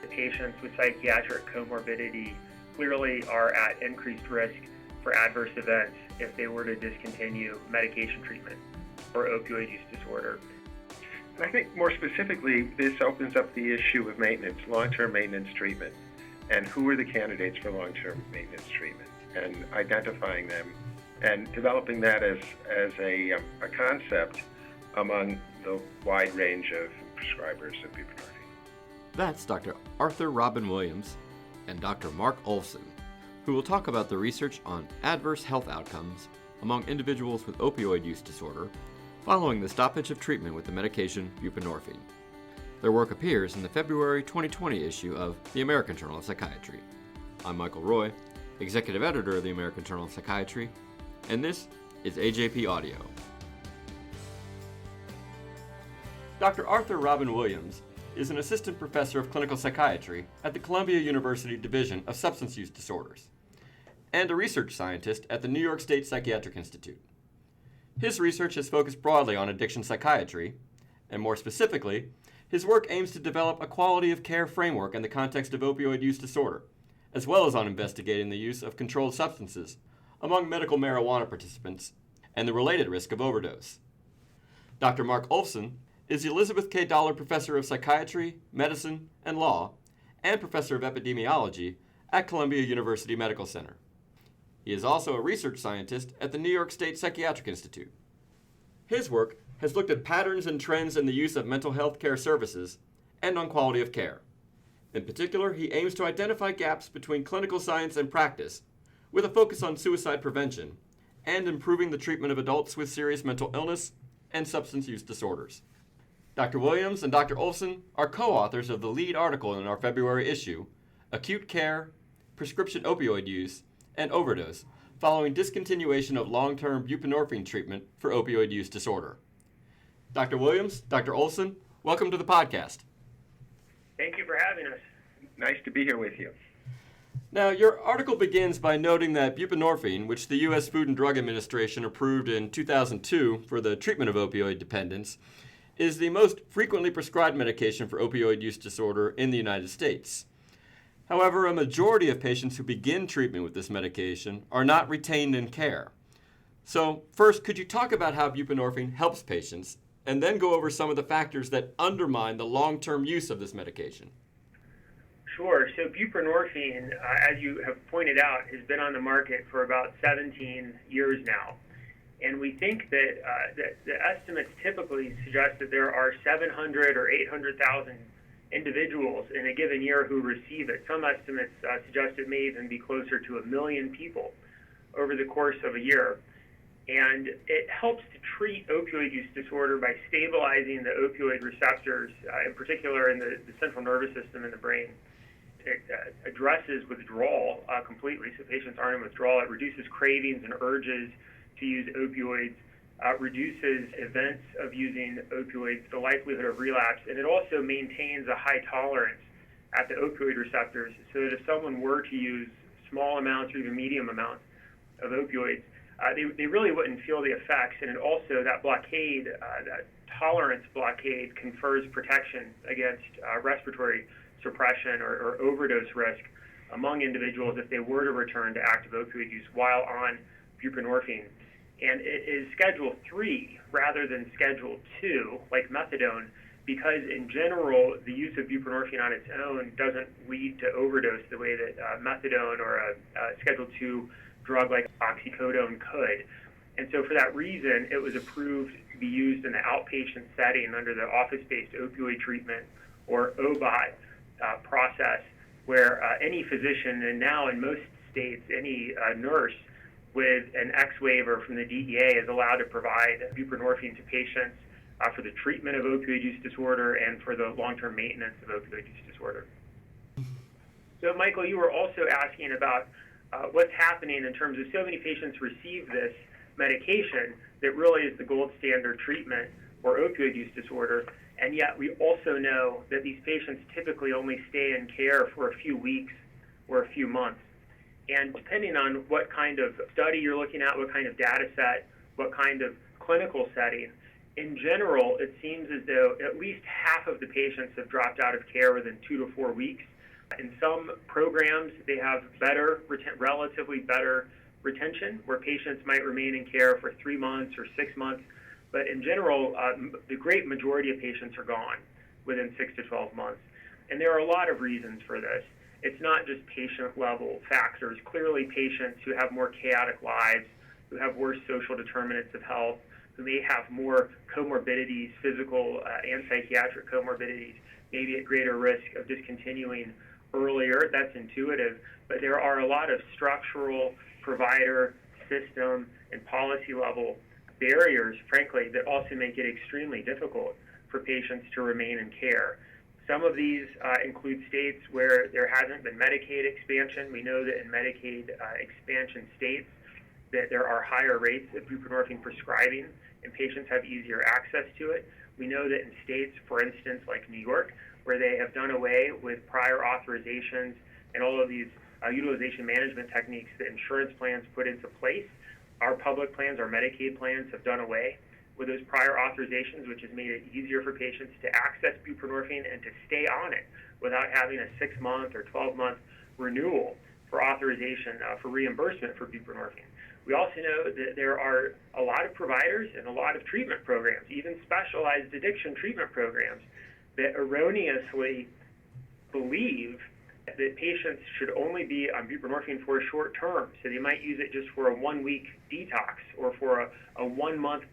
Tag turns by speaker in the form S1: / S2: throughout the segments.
S1: patients with psychiatric comorbidity clearly are at increased risk for adverse events if they were to discontinue medication treatment for opioid use disorder.
S2: And I think more specifically, this opens up the issue of maintenance, long-term maintenance treatment, and who are the candidates for long-term maintenance treatment, and identifying them and developing that as a concept among the wide range of prescribers of buprenorphine.
S3: That's Dr. Arthur Robin Williams and Dr. Mark Olfson, who will talk about the research on adverse health outcomes among individuals with opioid use disorder following the stoppage of treatment with the medication buprenorphine. Their work appears in the February 2020 issue of the American Journal of Psychiatry. I'm Michael Roy, Executive Editor of the American Journal of Psychiatry, and this is AJP Audio. Dr. Arthur Robin Williams is an assistant professor of clinical psychiatry at the Columbia University Division of Substance Use Disorders and a research scientist at the New York State Psychiatric Institute. His research has focused broadly on addiction psychiatry, and more specifically, his work aims to develop a quality of care framework in the context of opioid use disorder, as well as on investigating the use of controlled substances among medical marijuana participants and the related risk of overdose. Dr. Mark Olfson is the Elizabeth K. Dollar Professor of Psychiatry, Medicine, and Law, and Professor of Epidemiology at Columbia University Medical Center. He is also a research scientist at the New York State Psychiatric Institute. His work has looked at patterns and trends in the use of mental health care services and on quality of care. In particular, he aims to identify gaps between clinical science and practice, with a focus on suicide prevention and improving the treatment of adults with serious mental illness and substance use disorders. Dr. Williams and Dr. Olfson are co-authors of the lead article in our February issue, Acute Care, Prescription Opioid Use, and Overdose, following discontinuation of long-term buprenorphine treatment for opioid use disorder. Dr. Williams, Dr. Olfson, welcome to the podcast.
S1: Thank you for having us.
S2: Nice to be here with you.
S3: Now, your article begins by noting that buprenorphine, which the U.S. Food and Drug Administration approved in 2002 for the treatment of opioid dependence, is the most frequently prescribed medication for opioid use disorder in the United States. However, a majority of patients who begin treatment with this medication are not retained in care. So, first, could you talk about how buprenorphine helps patients, and then go over some of the factors that undermine the long-term use of this medication?
S1: Sure. So buprenorphine, as you have pointed out, has been on the market for about 17 years now. And we think that the estimates typically suggest that there are 700 or 800,000 individuals in a given year who receive it. Some estimates suggest it may even be closer to 1 million people over the course of a year. And it helps to treat opioid use disorder by stabilizing the opioid receptors, in particular in the central nervous system in the brain. It addresses withdrawal completely, so patients aren't in withdrawal. It reduces cravings and urges to use opioids, reduces events of using opioids, the likelihood of relapse, and it also maintains a high tolerance at the opioid receptors so that if someone were to use small amounts or even medium amounts of opioids, they really wouldn't feel the effects. And it also, that blockade, that tolerance blockade, confers protection against respiratory suppression or overdose risk among individuals if they were to return to active opioid use while on buprenorphine. And it is Schedule 3 rather than Schedule 2, like methadone, because in general, the use of buprenorphine on its own doesn't lead to overdose the way that methadone or a Schedule 2 drug like oxycodone could. And so for that reason, it was approved to be used in the outpatient setting under the office-based opioid treatment, or OBOT process, where any physician, and now in most states, any nurse with an X waiver from the DEA is allowed to provide buprenorphine to patients for the treatment of opioid use disorder and for the long-term maintenance of opioid use disorder. So, Michael, you were also asking about what's happening in terms of so many patients receive this medication that really is the gold standard treatment for opioid use disorder, and yet we also know that these patients typically only stay in care for a few weeks or a few months. And depending on what kind of study you're looking at, what kind of data set, what kind of clinical setting, in general, it seems as though at least half of the patients have dropped out of care within 2 to 4 weeks, In some programs, they have relatively better retention, where patients might remain in care for 3 months or 6 months. But in general, the great majority of patients are gone within 6 to 12 months. And there are a lot of reasons for this. It's not just patient-level factors. Clearly, patients who have more chaotic lives, who have worse social determinants of health, who may have more comorbidities, physical and psychiatric comorbidities, may be at greater risk of discontinuing earlier. That's intuitive. But there are a lot of structural, provider, system, and policy-level barriers, frankly, that also make it extremely difficult for patients to remain in care. Some of these include states where there hasn't been Medicaid expansion. We know that in Medicaid expansion states that there are higher rates of buprenorphine prescribing and patients have easier access to it. We know that in states, for instance, like New York, where they have done away with prior authorizations and all of these utilization management techniques that insurance plans put into place, our public plans, our Medicaid plans have done away with those prior authorizations, which has made it easier for patients to access buprenorphine and to stay on it without having a 6-month or 12-month renewal for authorization for reimbursement for buprenorphine. We also know that there are a lot of providers and a lot of treatment programs, even specialized addiction treatment programs, that erroneously believe that patients should only be on buprenorphine for a short term. So they might use it just for a 1-week detox or for a 1-month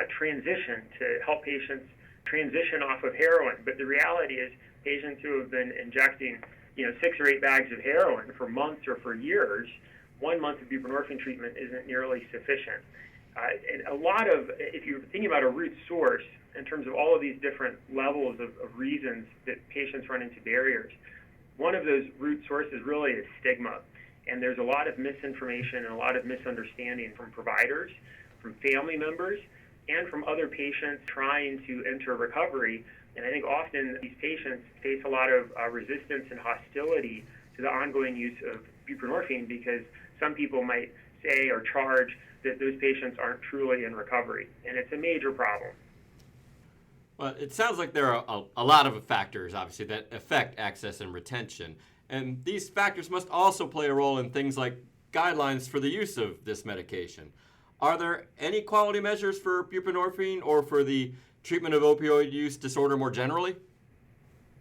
S1: transition to help patients transition off of heroin. But the reality is patients who have been injecting 6 or 8 bags of heroin for months or for years, 1 month of buprenorphine treatment isn't nearly sufficient. And a lot of, if you're thinking about a root source in terms of all of these different levels of reasons that patients run into barriers, one of those root sources really is stigma. And there's a lot of misinformation and a lot of misunderstanding from providers, from family members, and from other patients trying to enter recovery. And I think often these patients face a lot of resistance and hostility to the ongoing use of buprenorphine because some people might say or charge that those patients aren't truly in recovery. And it's a major problem.
S3: Well, it sounds like there are a lot of factors, obviously, that affect access and retention. And these factors must also play a role in things like guidelines for the use of this medication. Are there any quality measures for buprenorphine or for the treatment of opioid use disorder more generally?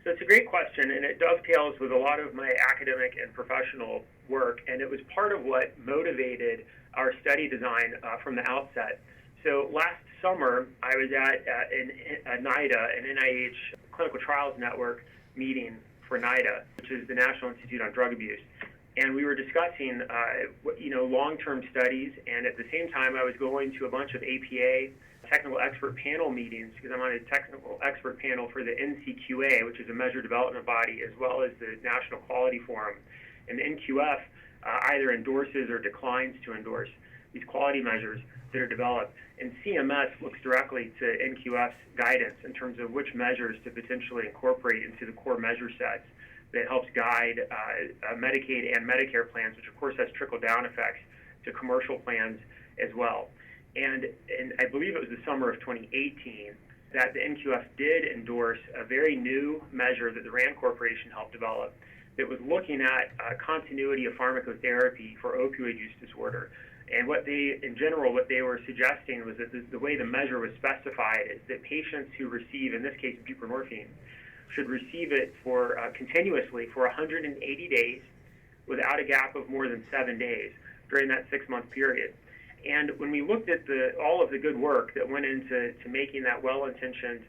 S1: So it's a great question, and it dovetails with a lot of my academic and professional work, and it was part of what motivated our study design from the outset. So last summer, I was at NIDA, an NIH Clinical Trials Network meeting for NIDA, which is the National Institute on Drug Abuse. And we were discussing, long-term studies, and at the same time, I was going to a bunch of APA technical expert panel meetings because I'm on a technical expert panel for the NCQA, which is a measure development body, as well as the National Quality Forum. And the NQF either endorses or declines to endorse these quality measures that are developed. And CMS looks directly to NQF's guidance in terms of which measures to potentially incorporate into the core measure sets that helps guide Medicaid and Medicare plans, which of course has trickle-down effects to commercial plans as well. And I believe it was the summer of 2018 that the NQF did endorse a very new measure that the RAND Corporation helped develop that was looking at continuity of pharmacotherapy for opioid use disorder. And what they were suggesting was that the way the measure was specified is that patients who receive, in this case, buprenorphine, should receive it for continuously for 180 days without a gap of more than 7 days during that 6-month period. And when we looked at all of the good work that went into making that well-intentioned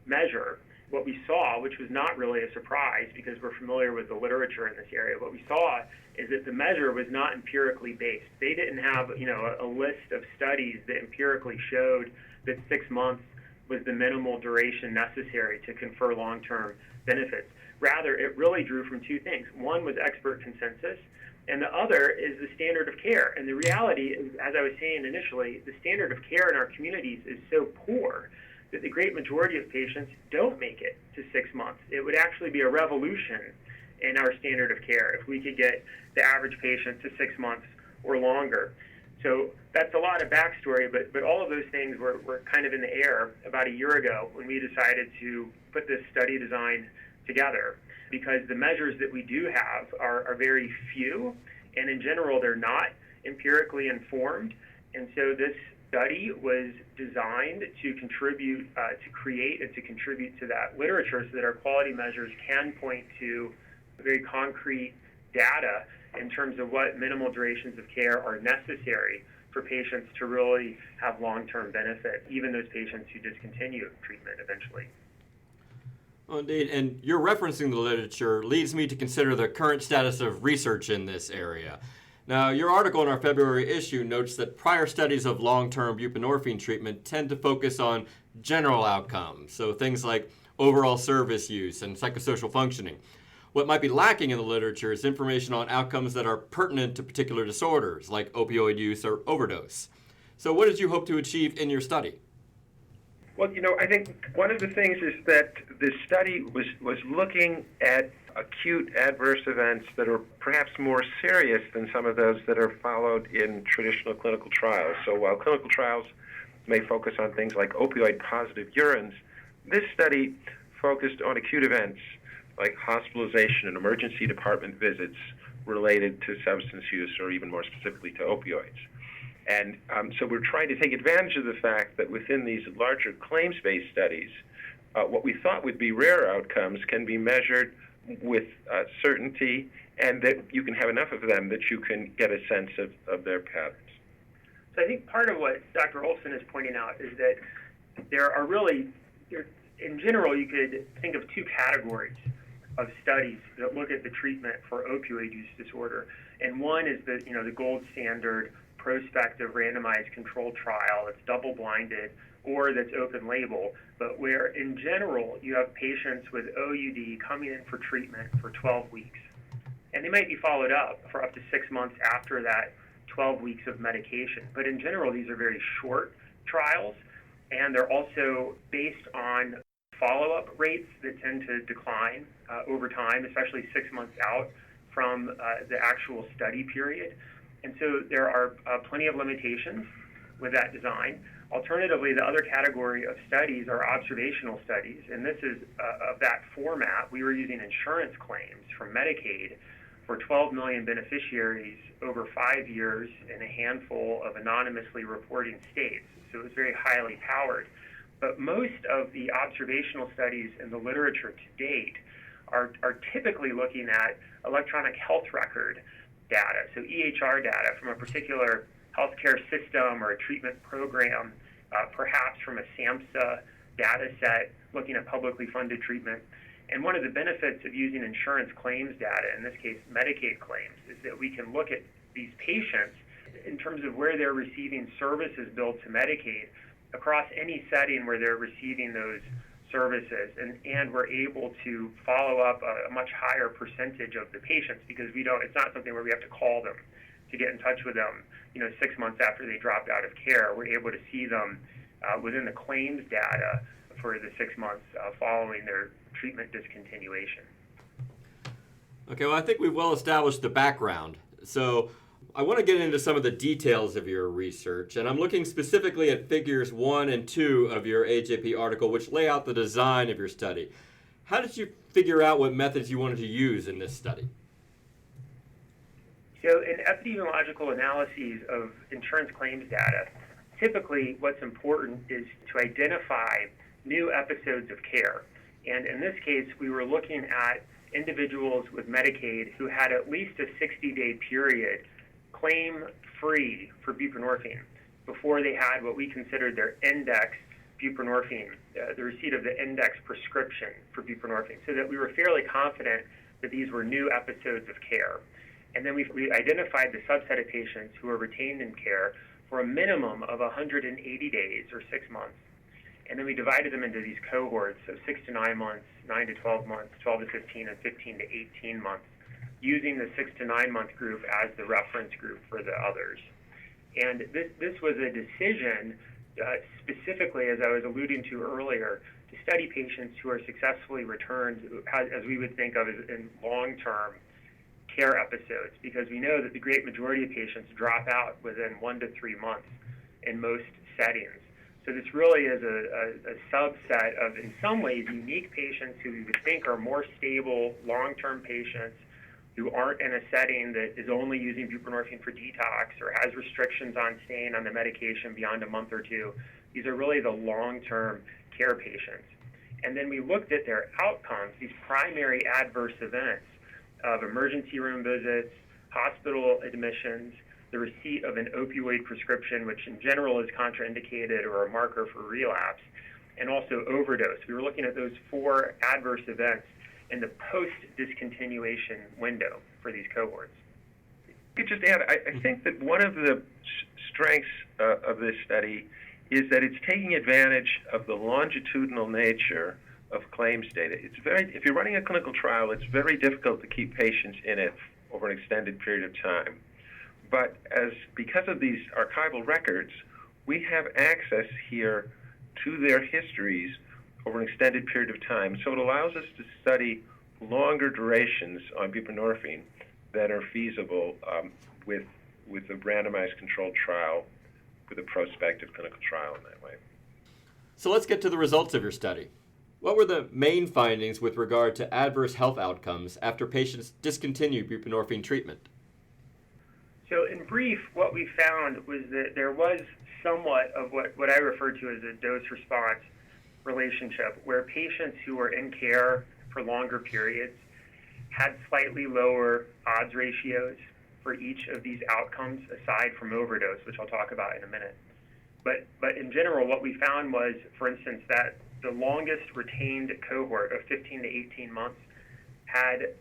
S1: measure, what we saw, which was not really a surprise because we're familiar with the literature in this area, what we saw is that the measure was not empirically based. They didn't have a list of studies that empirically showed that 6 months was the minimal duration necessary to confer long-term benefits. Rather, it really drew from two things. One was expert consensus, and the other is the standard of care. And the reality is, as I was saying initially, the standard of care in our communities is so poor that the great majority of patients don't make it to 6 months. It would actually be a revolution in our standard of care if we could get the average patient to 6 months or longer. So that's a lot of backstory, but all of those things were kind of in the air about a year ago when we decided to put this study design together. because the measures that we do have are very few, and in general, they're not empirically informed. And so this study was designed to contribute, to create and to contribute to that literature so that our quality measures can point to very concrete data in terms of what minimal durations of care are necessary for patients to really have long-term benefit, even those patients who discontinue treatment eventually.
S3: Well, indeed, and you're referencing the literature leads me to consider the current status of research in this area. Now, your article in our February issue notes that prior studies of long-term buprenorphine treatment tend to focus on general outcomes, so things like overall service use and psychosocial functioning. What might be lacking in the literature is information on outcomes that are pertinent to particular disorders, like opioid use or overdose. So what did you hope to achieve in your study?
S2: Well, I think one of the things is that this study was looking at acute adverse events that are perhaps more serious than some of those that are followed in traditional clinical trials. So while clinical trials may focus on things like opioid-positive urines, this study focused on acute events like hospitalization and emergency department visits related to substance use, or even more specifically to opioids. And so we're trying to take advantage of the fact that within these larger claims-based studies, what we thought would be rare outcomes can be measured with certainty, and that you can have enough of them that you can get a sense of their patterns.
S1: So I think part of what Dr. Olfson is pointing out is that there are really, in general, you could think of two categories of studies that look at the treatment for opioid use disorder. And one is the gold standard prospective randomized controlled trial that's double-blinded or that's open label, but where in general you have patients with OUD coming in for treatment for 12 weeks. And they might be followed up for up to 6 months after that 12 weeks of medication. But in general, these are very short trials, and they're also based on follow-up rates that tend to decline over time, especially 6 months out from the actual study period. And so there are plenty of limitations with that design. Alternatively, the other category of studies are observational studies, and this is of that format. We were using insurance claims from Medicaid for 12 million beneficiaries over 5 years in a handful of anonymously reporting states. So it was very highly powered. But most of the observational studies in the literature to date are typically looking at electronic health record data, so EHR data from a particular healthcare system or a treatment program, perhaps from a SAMHSA data set looking at publicly funded treatment. And one of the benefits of using insurance claims data, in this case Medicaid claims, is that we can look at these patients in terms of where they're receiving services billed to Medicaid across any setting where they're receiving those services, and we're able to follow up a much higher percentage of the patients because it's not something where we have to call them to get in touch with them 6 months after they dropped out of care. We're able to see them within the claims data for the 6 months following their treatment discontinuation.
S3: Okay, well, I think we've well established the background. So I want to get into some of the details of your research, and I'm looking specifically at figures 1 and 2 of your AJP article, which lay out the design of your study. How did you figure out what methods you wanted to use in this study?
S1: So in epidemiological analyses of insurance claims data, typically what's important is to identify new episodes of care. And in this case, we were looking at individuals with Medicaid who had at least a 60-day period claim-free for buprenorphine before they had what we considered their index buprenorphine, the receipt of the index prescription for buprenorphine, so that we were fairly confident that these were new episodes of care. And then we identified the subset of patients who were retained in care for a minimum of 180 days or 6 months. And then we divided them into these cohorts of 6 to 9 months, 9 to 12 months, 12 to 15, and 15 to 18 months, using the 6 to 9 month group as the reference group for the others. And this was a decision specifically, as I was alluding to earlier, to study patients who are successfully returned, as we would think of as in long-term care episodes, because we know that the great majority of patients drop out within 1 to 3 months in most settings. So this really is a subset of, in some ways, unique patients who we would think are more stable, long-term patients who aren't in a setting that is only using buprenorphine for detox or has restrictions on staying on the medication beyond a month or two. These are really the long-term care patients. And then we looked at their outcomes, these primary adverse events of emergency room visits, hospital admissions, the receipt of an opioid prescription, which in general is contraindicated or a marker for relapse, and also overdose. We were looking at those 4 adverse events in the post-discontinuation window for these cohorts.
S2: I could just add, I think that one of the strengths of this study is that it's taking advantage of the longitudinal nature of claims data. If you're running a clinical trial, it's very difficult to keep patients in it over an extended period of time. But because of these archival records, we have access here to their histories over an extended period of time. So it allows us to study longer durations on buprenorphine that are feasible with a randomized controlled trial, with a prospective clinical trial in that way.
S3: So let's get to the results of your study. What were the main findings with regard to adverse health outcomes after patients discontinued buprenorphine treatment?
S1: So in brief, what we found was that there was somewhat of what I refer to as a dose-response relationship, where patients who were in care for longer periods had slightly lower odds ratios for each of these outcomes, aside from overdose, which I'll talk about in a minute. But in general, what we found was, for instance, that the longest retained cohort of 15 to 18 months had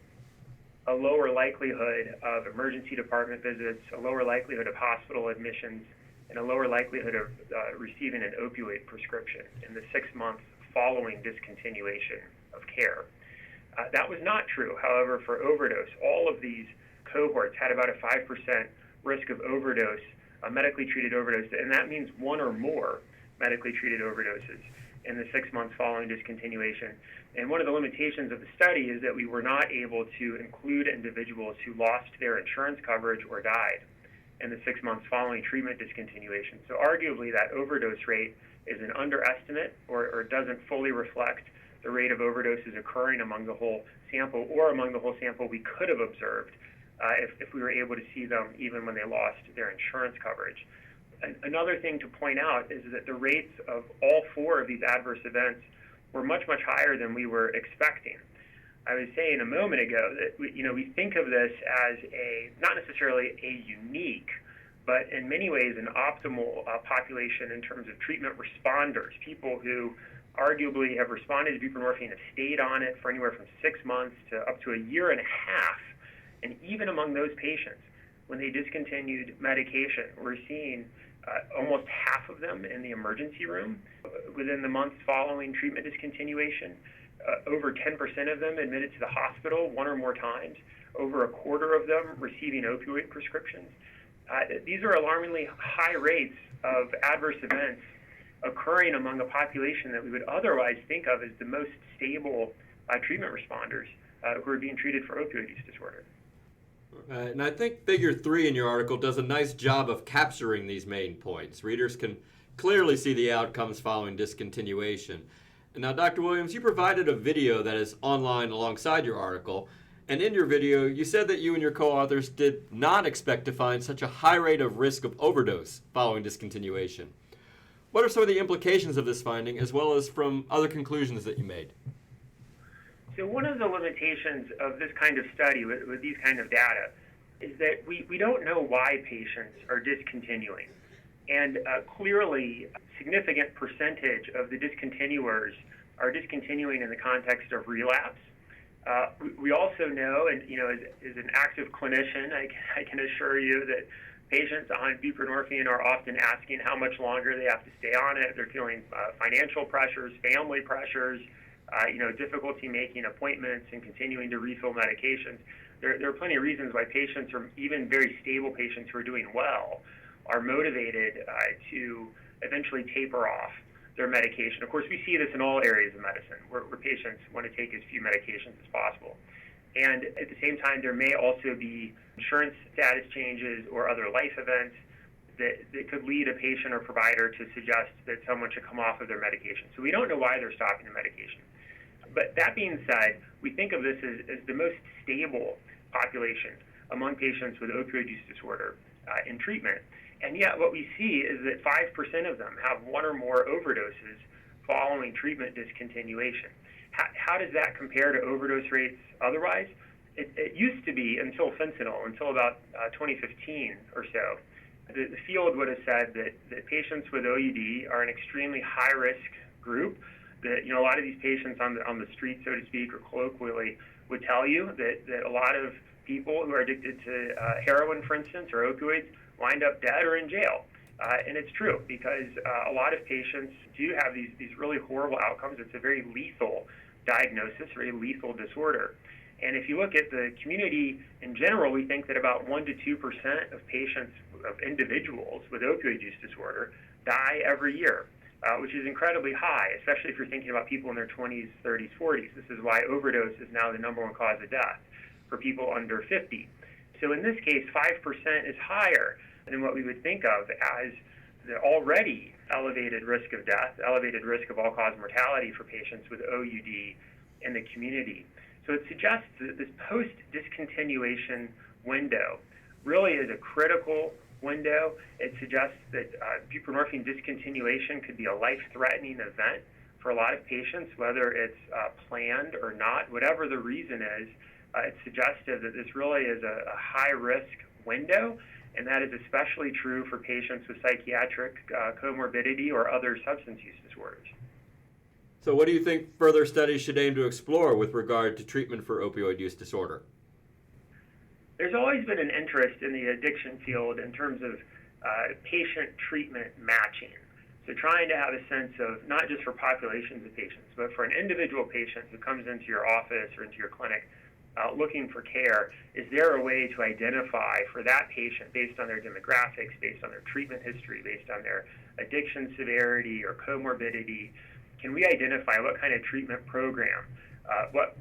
S1: a lower likelihood of emergency department visits, a lower likelihood of hospital admissions, and a lower likelihood of receiving an opioid prescription in the 6 months following discontinuation of care. That was not true, however, for overdose. All of these cohorts had about a 5% risk of overdose, a medically treated overdose, and that means 1 or more medically treated overdoses in the 6 months following discontinuation. And one of the limitations of the study is that we were not able to include individuals who lost their insurance coverage or died in the 6 months following treatment discontinuation. So arguably that overdose rate is an underestimate or doesn't fully reflect the rate of overdoses occurring among the whole sample, or among the whole sample we could have observed if we were able to see them even when they lost their insurance coverage. Another thing to point out is that the rates of all 4 of these adverse events were much, much higher than we were expecting. I was saying a moment ago that we think of this as not necessarily a unique, but in many ways an optimal population in terms of treatment responders, people who arguably have responded to buprenorphine, have stayed on it for anywhere from 6 months to up to a year and a half. And even among those patients, when they discontinued medication, we're seeing almost half of them in the emergency room within the months following treatment discontinuation. Over 10% of them admitted to the hospital 1 or more times. Over a quarter of them receiving opioid prescriptions. These are alarmingly high rates of adverse events occurring among a population that we would otherwise think of as the most stable treatment responders who are being treated for opioid use disorder.
S3: And I think Figure 3 in your article does a nice job of capturing these main points. Readers can clearly see the outcomes following discontinuation. And now, Dr. Williams, you provided a video that is online alongside your article. And in your video, you said that you and your co-authors did not expect to find such a high rate of risk of overdose following discontinuation. What are some of the implications of this finding, as well as from other conclusions that you made?
S1: So one of the limitations of this kind of study with these kind of data is that we don't know why patients are discontinuing. And clearly, a significant percentage of the discontinuers are discontinuing in the context of relapse. We also know, and as an active clinician, I can assure you that patients on buprenorphine are often asking how much longer they have to stay on it. They're feeling financial pressures, family pressures, difficulty making appointments and continuing to refill medications. There are plenty of reasons why patients, or even very stable patients who are doing well, are motivated to eventually taper off their medication. Of course, we see this in all areas of medicine, where patients want to take as few medications as possible. And at the same time, there may also be insurance status changes or other life events that could lead a patient or provider to suggest that someone should come off of their medication. So we don't know why they're stopping the medication. But that being said, we think of this as the most stable population among patients with opioid use disorder in treatment. And yet what we see is that 5% of them have one or more overdoses following treatment discontinuation. How does that compare to overdose rates otherwise? It used to be, until fentanyl, until about 2015 or so, the field would have said that patients with OUD are an extremely high-risk group. That, a lot of these patients on the street, so to speak, or colloquially, would tell you that a lot of people who are addicted to heroin, for instance, or opioids, wind up dead or in jail. And it's true, because a lot of patients do have these really horrible outcomes. It's a very lethal diagnosis, very lethal disorder. And if you look at the community in general, we think that about 1 to 2% of patients, of individuals with opioid use disorder, die every year, which is incredibly high, especially if you're thinking about people in their 20s, 30s, 40s. This is why overdose is now the number one cause of death for people under 50. So in this case, 5% is higher than what we would think of as the already elevated risk of death, elevated risk of all-cause mortality for patients with OUD in the community. So it suggests that this post-discontinuation window really is a critical window. It suggests that buprenorphine discontinuation could be a life-threatening event for a lot of patients, whether it's planned or not. Whatever the reason is, it's suggestive that this really is a high-risk window, and that is especially true for patients with psychiatric comorbidity or other substance use disorders.
S3: So what do you think further studies should aim to explore with regard to treatment for opioid use disorder?
S1: There's always been an interest in the addiction field in terms of patient treatment matching. So trying to have a sense of, not just for populations of patients, but for an individual patient who comes into your office or into your clinic looking for care, is there a way to identify for that patient, based on their demographics, based on their treatment history, based on their addiction severity or comorbidity, can we identify what kind of treatment program,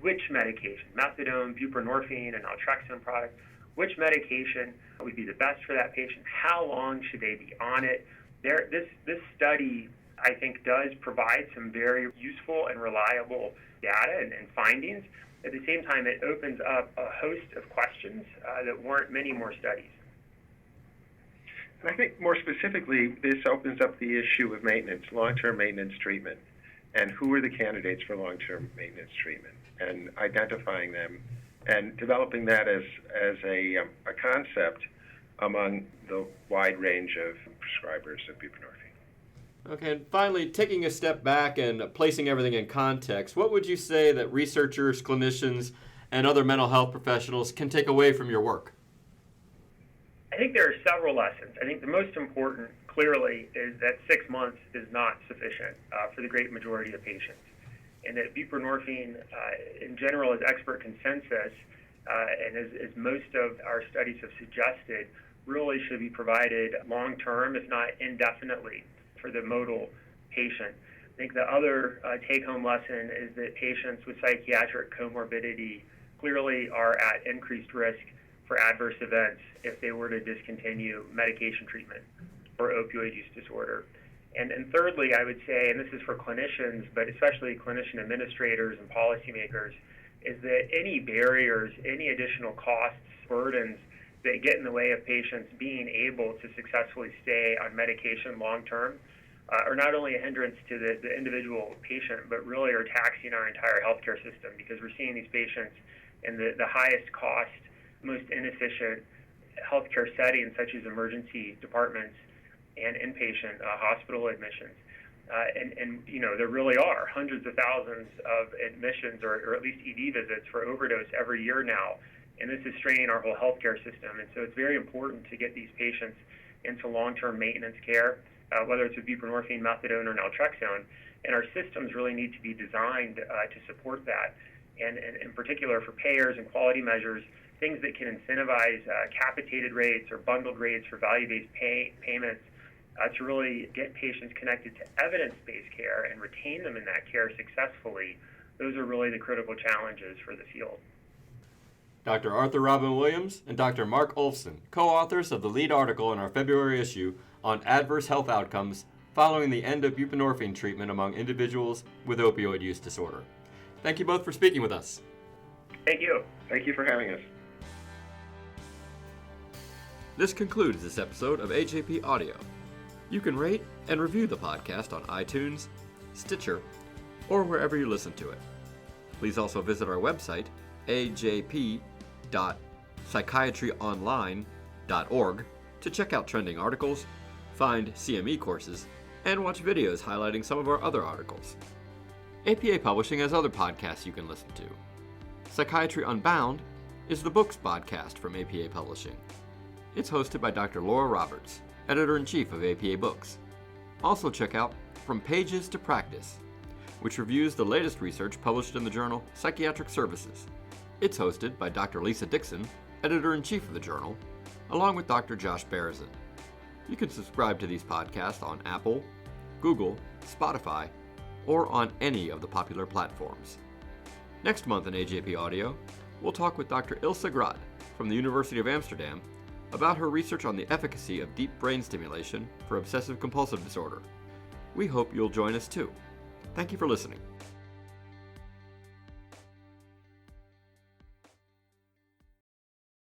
S1: which medication, methadone, buprenorphine, and naltrexone product, which medication would be the best for that patient? How long should they be on it? This study, I think, does provide some very useful and reliable data and findings. At the same time, it opens up a host of questions that warrant many more studies.
S2: And I think more specifically, this opens up the issue of maintenance, long-term maintenance treatment, and who are the candidates for long-term maintenance treatment, and identifying them and developing that as a concept among the wide range of prescribers of buprenorphine.
S3: Okay, and finally, taking a step back and placing everything in context, what would you say that researchers, clinicians, and other mental health professionals can take away from your work?
S1: I think there are several lessons. I think the most important, clearly, is that 6 months is not sufficient for the great majority of patients, and that buprenorphine, in general, is expert consensus, and as most of our studies have suggested, really should be provided long-term, if not indefinitely, for the modal patient. I think the other take-home lesson is that patients with psychiatric comorbidity clearly are at increased risk for adverse events if they were to discontinue medication treatment for opioid use disorder. And thirdly, I would say, and this is for clinicians, but especially clinician administrators and policymakers, is that any barriers, any additional costs, burdens that get in the way of patients being able to successfully stay on medication long-term are not only a hindrance to the individual patient, but really are taxing our entire healthcare system, because we're seeing these patients in the highest cost, most inefficient healthcare settings, such as emergency departments and inpatient hospital admissions. And there really are hundreds of thousands of admissions or at least ED visits for overdose every year now. And this is straining our whole healthcare system. And so it's very important to get these patients into long-term maintenance care, whether it's with buprenorphine, methadone, or naltrexone. And our systems really need to be designed to support that. And in particular for payers and quality measures, things that can incentivize capitated rates or bundled rates for value-based payments to really get patients connected to evidence-based care and retain them in that care successfully. Those are really the critical challenges for the field.
S3: Dr. Arthur Robin Williams and Dr. Mark Olfson, co-authors of the lead article in our February issue on adverse health outcomes following the end of buprenorphine treatment among individuals with opioid use disorder. Thank you both for speaking with us.
S1: Thank you.
S2: Thank you for having us.
S3: This concludes this episode of AJP Audio. You can rate and review the podcast on iTunes, Stitcher, or wherever you listen to it. Please also visit our website, ajp.psychiatryonline.org, to check out trending articles, find CME courses, and watch videos highlighting some of our other articles. APA Publishing has other podcasts you can listen to. Psychiatry Unbound is the books podcast from APA Publishing. It's hosted by Dr. Laura Roberts, editor-in-chief of APA Books. Also check out From Pages to Practice, which reviews the latest research published in the journal Psychiatric Services. It's hosted by Dr. Lisa Dixon, editor-in-chief of the journal, along with Dr. Josh Beresin. You can subscribe to these podcasts on Apple, Google, Spotify, or on any of the popular platforms. Next month in AJP Audio, we'll talk with Dr. Ilse Grad from the University of Amsterdam about her research on the efficacy of deep brain stimulation for obsessive-compulsive disorder. We hope you'll join us too. Thank you for listening.